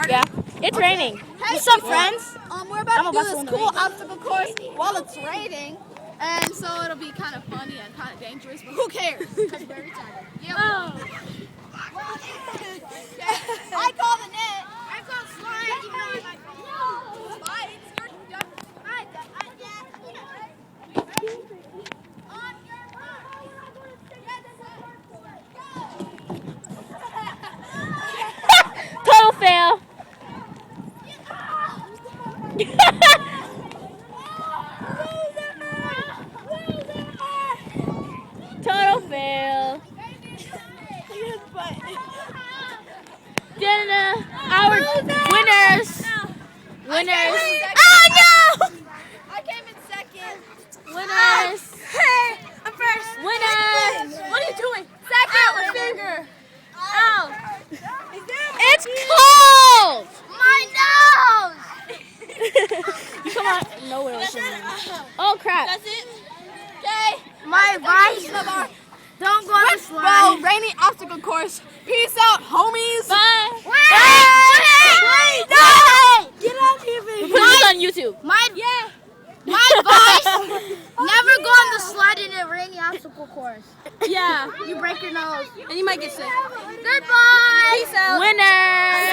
Yeah, it's raining. Hey, What's up, friends? We're about to do busting this the cool rain. obstacle course while it's raining, and so it'll be kind of funny and kind of dangerous, but who cares? Because we're retarded. Yeah. Oh. I call the net. I call slide. Slides. On your mark. Total fail. Total fail. Then our winners. Winners. Oh no! I came in second. Winners. Hey, I'm first. Winners. What are you doing? Second. My finger. Ow. It's cold. my nose. You come out nowhere with your Oh crap. That's it. Okay. My advice, don't go on the slide. Bro, rainy obstacle course. Peace out, homies. Bye. Wait! No! Get out here, We're baby. putting this on YouTube. My advice, never go on the slide in a rainy obstacle course. Yeah. You break your nose. And you might get sick. Goodbye. Winners.